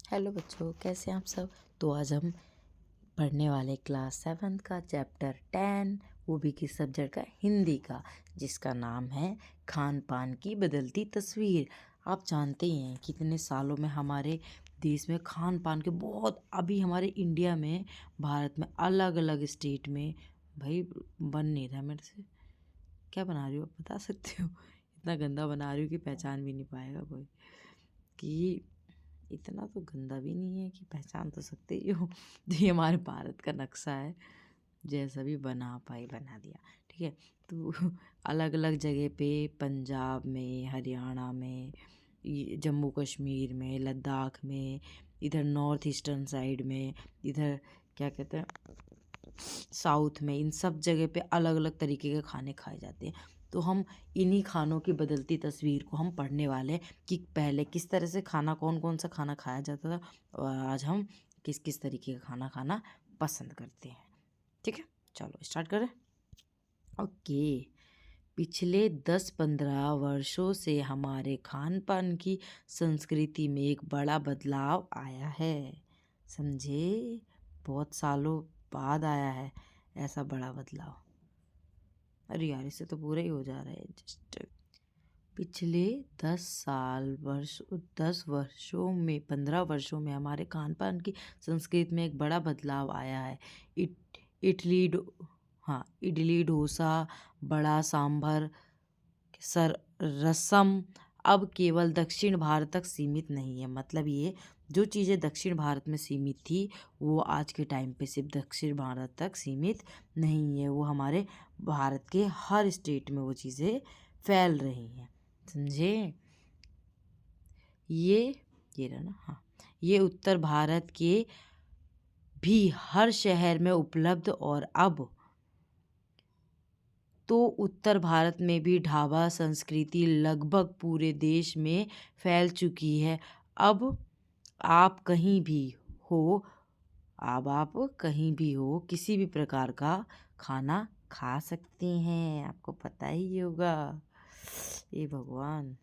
Hello बच्चों, कैसे हैं आप सब। तो आज हम पढ़ने वाले क्लास 7 का चैप्टर 10, वो भी किस सब्जेक्ट का, हिंदी का, जिसका नाम है खान पान की बदलती तस्वीर। आप जानते ही हैं कितने सालों में हमारे देश में खान पान के बहुत, अभी हमारे इंडिया में, भारत में अलग अलग स्टेट में भाई बन नहीं रहा। मेरे से क्या बना रही हो, आप बता सकते हो? इतना गंदा बना रही हो कि पहचान भी नहीं पाएगा कोई। कि इतना तो गंदा भी नहीं है कि पहचान तो सकते ही हो। ये हमारे भारत का नक्शा है, जैसा भी बना पाई बना दिया। ठीक है, तो अलग अलग जगह पे, पंजाब में, हरियाणा में, जम्मू कश्मीर में, लद्दाख में, इधर नॉर्थ ईस्टर्न साइड में, इधर क्या कहते हैं साउथ में, इन सब जगह पे अलग अलग तरीके के खाने खाए जाते हैं। तो हम इन्हीं खानों की बदलती तस्वीर को हम पढ़ने वाले हैं कि पहले किस तरह से खाना, कौन कौन सा खाना खाया जाता था, और आज हम किस किस तरीके का खाना खाना पसंद करते हैं। ठीक है, चलो स्टार्ट करें। ओके, पिछले 10-15 वर्षों से हमारे खान पान की संस्कृति में एक बड़ा बदलाव आया है। समझे, बहुत सालों बाद आया है ऐसा बड़ा बदलाव। अरे यार, इससे तो पूरा ही हो जा रहा है जस्ट। पिछले 10 वर्षों में, 15 वर्षों में हमारे खान पान की संस्कृति में एक बड़ा बदलाव आया है। इडली इडली, डोसा, बड़ा सांभर, रसम अब केवल दक्षिण भारत तक सीमित नहीं है। मतलब ये जो चीज़ें दक्षिण भारत में सीमित थी, वो आज के टाइम पे सिर्फ दक्षिण भारत तक सीमित नहीं है, वो हमारे भारत के हर स्टेट में वो चीज़ें फैल रही हैं। समझे? ये रहा ना। हाँ, ये उत्तर भारत के भी हर शहर में उपलब्ध, और अब तो उत्तर भारत में भी ढाबा संस्कृति लगभग पूरे देश में फैल चुकी है। अब आप कहीं भी हो अब आप कहीं भी हो, किसी भी प्रकार का खाना खा सकते हैं। आपको पता ही होगा। ये भगवान,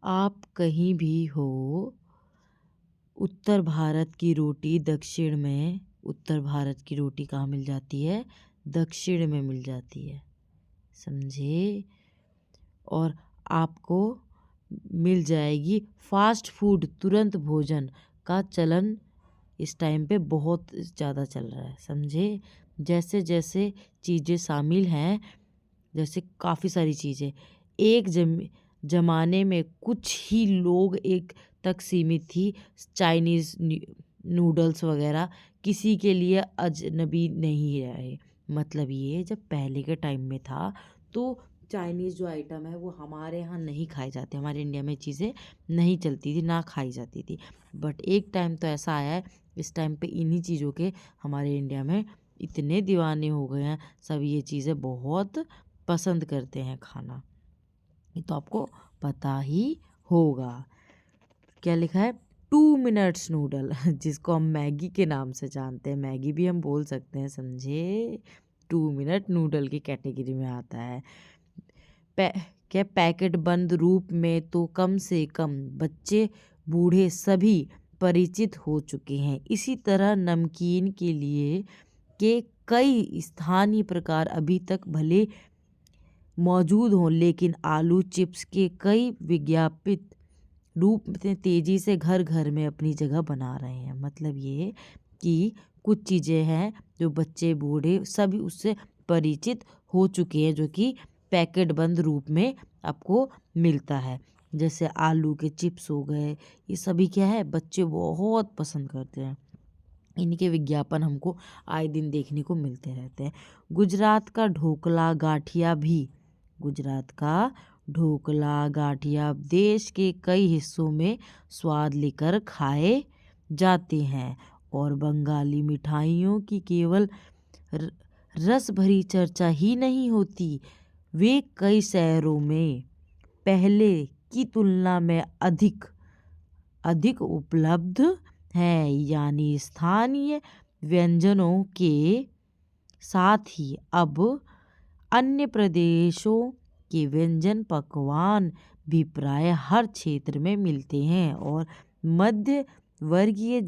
आप कहीं भी हो, उत्तर भारत की रोटी दक्षिण में, उत्तर भारत की रोटी कहाँ मिल जाती है? दक्षिण में मिल जाती है। समझे? और आपको मिल जाएगी फास्ट फूड, तुरंत भोजन का चलन इस टाइम पे बहुत ज़्यादा चल रहा है। समझे? जैसे जैसे चीज़ें शामिल हैं, जैसे काफ़ी सारी चीज़ें एक ज़माने में कुछ ही लोग एक तक सीमित थी। चाइनीज़ नूडल्स वगैरह किसी के लिए अजनबी नहीं रहे। मतलब ये जब पहले के टाइम में था, तो चाइनीज़ जो आइटम है वो हमारे यहाँ नहीं खाए जाते, हमारे इंडिया में चीज़ें नहीं चलती थी, ना खाई जाती थी। बट एक टाइम तो ऐसा आया है, इस टाइम पे इन्हीं चीज़ों के हमारे इंडिया में इतने दीवाने हो गए हैं, सब ये चीज़ें बहुत पसंद करते हैं खाना। ये तो आपको पता ही होगा। क्या लिखा है? 2 मिनट्स नूडल, जिसको हम मैगी के नाम से जानते हैं, मैगी भी हम बोल सकते हैं। समझे? 2 मिनट नूडल की कैटेगरी में आता है। क्या पैकेट बंद रूप में तो कम से कम बच्चे बूढ़े सभी परिचित हो चुके हैं। इसी तरह नमकीन के लिए के कई स्थानीय प्रकार अभी तक भले मौजूद हों, लेकिन आलू चिप्स के कई विज्ञापित रूप में तेजी से घर घर में अपनी जगह बना रहे हैं। मतलब ये कि कुछ चीज़ें हैं जो बच्चे बूढ़े सभी उससे परिचित हो चुके हैं, जो कि पैकेट बंद रूप में आपको मिलता है। जैसे आलू के चिप्स हो गए, ये सभी क्या है, बच्चे बहुत पसंद करते हैं। इनके विज्ञापन हमको आए दिन देखने को मिलते रहते हैं। गुजरात का ढोकला गाठिया देश के कई हिस्सों में स्वाद लेकर खाए जाते हैं। और बंगाली मिठाइयों की केवल रस भरी चर्चा ही नहीं होती, वे कई शहरों में पहले की तुलना में अधिक उपलब्ध हैं। यानी स्थानीय व्यंजनों के साथ ही अब अन्य प्रदेशों के व्यंजन पकवान भी प्राय हर क्षेत्र में मिलते हैं और मध्य वर्गीय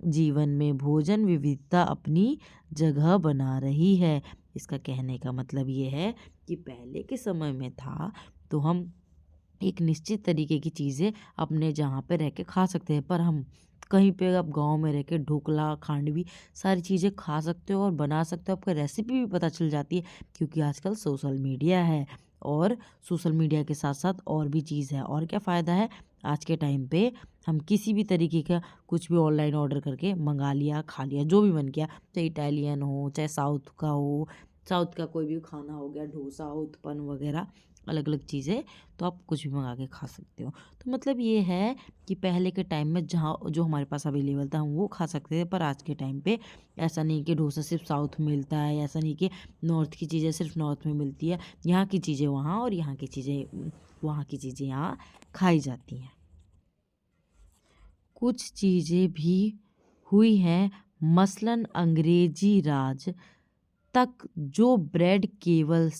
जीवन में भोजन विविधता अपनी जगह बना रही है। इसका कहने का मतलब ये है कि पहले के समय में था तो हम एक निश्चित तरीके की चीज़ें अपने जहाँ पे रह के खा सकते हैं, पर हम कहीं पे अब गांव में रह के ढोकला खांडवी सारी चीज़ें खा सकते हो और बना सकते हो। आपको रेसिपी भी पता चल जाती है क्योंकि आजकल सोशल मीडिया है और सोशल मीडिया के साथ साथ और भी चीज़ है। और क्या फ़ायदा है, आज के टाइम पे हम किसी भी तरीके का कुछ भी ऑनलाइन ऑर्डर करके मंगा लिया, खा लिया, जो भी मन किया, चाहे इटालियन हो चाहे साउथ का हो, साउथ का कोई भी खाना हो गया, डोसा हो, उत्पन्न वगैरह अलग अलग चीज़ें, तो आप कुछ भी मंगा के खा सकते हो। तो मतलब ये है कि पहले के टाइम में जहाँ जो हमारे पास अवेलेबल था हम वो खा सकते थे, पर आज के टाइम पे ऐसा नहीं कि डोसा सिर्फ साउथ में मिलता है, ऐसा नहीं कि नॉर्थ की चीज़ें सिर्फ नॉर्थ में मिलती है। यहाँ की चीज़ें वहाँ और यहाँ की चीज़ें वहाँ की चीज़ें यहाँ खाई जाती हैं। कुछ चीज़ें भी हुई हैं, मसलन अंग्रेजी राज तक जो ब्रेड केवल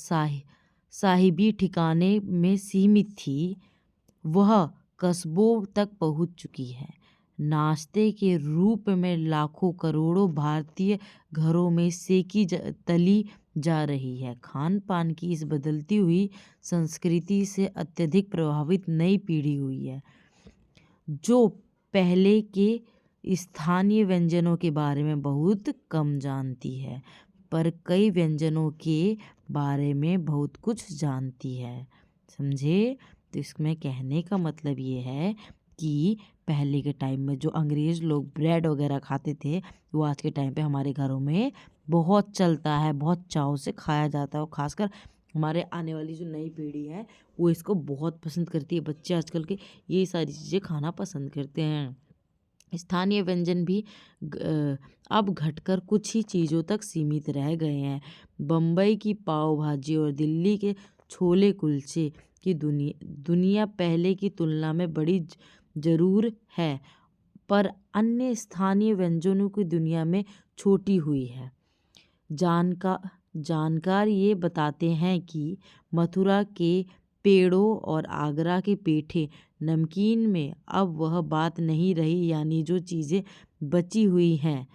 साहिबी ठिकाने में सीमित थी, वह कस्बों तक पहुंच चुकी है। नाश्ते के रूप में लाखों करोड़ों भारतीय घरों में तली जा रही है। खान पान की इस बदलती हुई संस्कृति से अत्यधिक प्रभावित नई पीढ़ी हुई है, जो पहले के स्थानीय व्यंजनों के बारे में बहुत कम जानती है, पर कई व्यंजनों के बारे में बहुत कुछ जानती है। समझे? तो इसमें कहने का मतलब ये है कि पहले के टाइम में जो अंग्रेज लोग ब्रेड वगैरह खाते थे, वो आज के टाइम पे हमारे घरों में बहुत चलता है, बहुत चाव से खाया जाता है। और ख़ासकर हमारे आने वाली जो नई पीढ़ी है वो इसको बहुत पसंद करती है। बच्चे आजकल के ये सारी चीज़ें खाना पसंद करते हैं। स्थानीय व्यंजन भी अब घटकर कुछ ही चीज़ों तक सीमित रह गए हैं। बम्बई की पाव भाजी और दिल्ली के छोले कुलचे की दुनिया पहले की तुलना में बड़ी ज़रूर है, पर अन्य स्थानीय व्यंजनों की दुनिया में छोटी हुई है। जानकार ये बताते हैं कि मथुरा के पेड़ों और आगरा के पेठे नमकीन में अब वह बात नहीं रही, यानी जो चीज़ें बची हुई हैं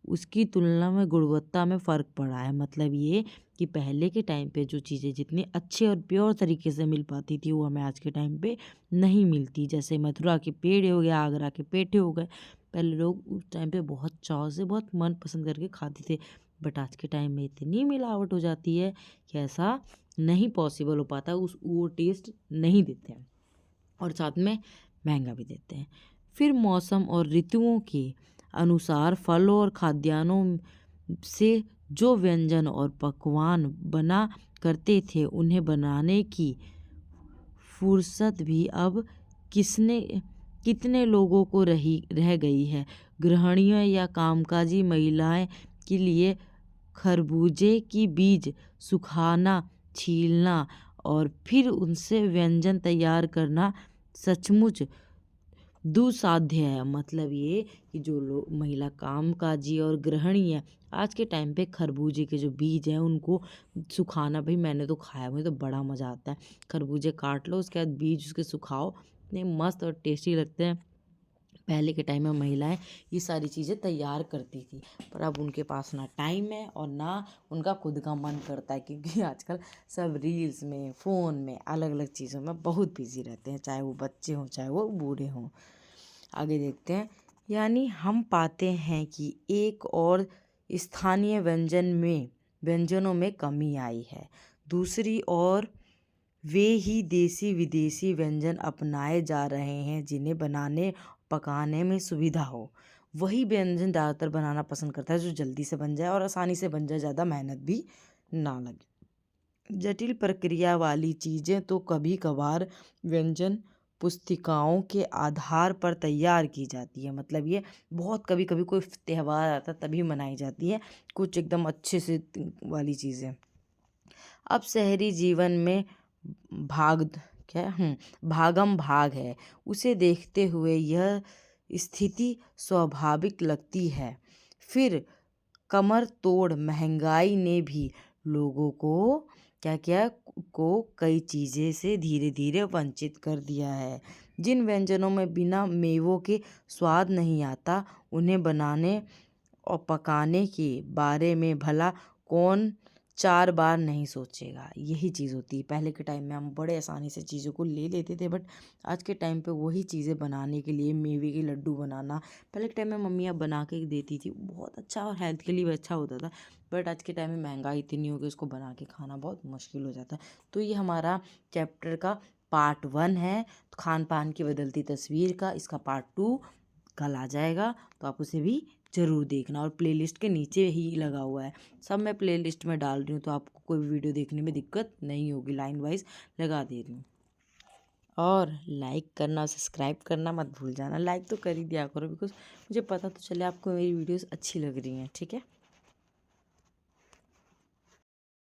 उसकी तुलना में गुणवत्ता में फ़र्क पड़ा है। मतलब ये कि पहले के टाइम पे जो चीज़ें जितनी अच्छे और प्योर तरीके से मिल पाती थी वो हमें आज के टाइम पे नहीं मिलती। जैसे मथुरा के पेड़ हो गया, आगरा के पेठे हो गए, पहले लोग उस टाइम पे बहुत चाव से बहुत मन पसंद करके खाते थे, बट आज के टाइम में इतनी मिलावट हो जाती है कि ऐसा नहीं पॉसिबल हो पाता, वो टेस्ट नहीं देते हैं और साथ में महंगा भी देते हैं। फिर मौसम और ऋतुओं के अनुसार फलों और खाद्यान्नों से जो व्यंजन और पकवान बना करते थे, उन्हें बनाने की फुर्सत भी अब कितने लोगों को रह गई है। गृहिणियों या कामकाजी महिलाएं के लिए खरबूजे की बीज सुखाना, छीलना और फिर उनसे व्यंजन तैयार करना सचमुच दुस्साध्य है। मतलब ये कि जो लोग महिला कामकाजी और गृहिणी है, आज के टाइम पे खरबूजे के जो बीज हैं उनको सुखाना, भाई मैंने तो खाया, मुझे तो बड़ा मज़ा आता है। खरबूजे काट लो, उसके बाद बीज उसके सुखाओ, इतने मस्त और टेस्टी लगते हैं। पहले के टाइम में महिलाएं ये सारी चीज़ें तैयार करती थी, पर अब उनके पास ना टाइम है और ना उनका खुद का मन करता है, क्योंकि आजकल सब रील्स में, फ़ोन में, अलग अलग चीज़ों में बहुत बिजी रहते हैं, चाहे वो बच्चे हों चाहे वो बूढ़े हों। आगे देखते हैं। यानी हम पाते हैं कि एक और स्थानीय व्यंजनों में कमी आई है, दूसरी ओर वे ही देसी विदेशी व्यंजन अपनाए जा रहे हैं जिन्हें बनाने पकाने में सुविधा हो। वही व्यंजन ज़्यादातर बनाना पसंद करता है जो जल्दी से बन जाए और आसानी से बन जाए, ज़्यादा मेहनत भी ना लगे। जटिल प्रक्रिया वाली चीज़ें तो कभी कभार व्यंजन पुस्तिकाओं के आधार पर तैयार की जाती है। मतलब ये बहुत कभी कभी कोई त्यौहार आता है तभी बनाई जाती है कुछ एकदम अच्छे से वाली चीज़ें। अब शहरी जीवन में भागम भाग है, उसे देखते हुए यह स्थिति स्वाभाविक लगती है। फिर कमर तोड़ महंगाई ने भी लोगों को क्या किया, को कई चीज़ें से धीरे धीरे वंचित कर दिया है। जिन व्यंजनों में बिना मेवों के स्वाद नहीं आता, उन्हें बनाने और पकाने के बारे में भला कौन 4 बार नहीं सोचेगा। यही चीज़ होती है। पहले के टाइम में हम बड़े आसानी से चीज़ों को ले लेते थे, बट आज के टाइम पे वही चीज़ें बनाने के लिए मेवे के लड्डू बनाना, पहले के टाइम में मम्मियाँ बना के देती थी, बहुत अच्छा और हेल्थ के लिए भी अच्छा होता था। बट आज के टाइम में महंगाई इतनी हो गई, उसको बना के खाना बहुत मुश्किल हो जाता है। तो ये हमारा चैप्टर का पार्ट 1 है, खान पान की बदलती तस्वीर का। इसका पार्ट 2 कल आ जाएगा, तो आप उसे भी ज़रूर देखना। और प्लेलिस्ट के नीचे ही लगा हुआ है, सब मैं प्लेलिस्ट में डाल रही हूँ, तो आपको कोई भी वीडियो देखने में दिक्कत नहीं होगी, लाइन वाइज लगा दे रही हूँ। और लाइक करना, सब्सक्राइब करना मत भूल जाना। लाइक तो कर ही दिया करो, बिकॉज मुझे पता तो चले आपको मेरी वीडियोस अच्छी लग रही हैं। ठीक है।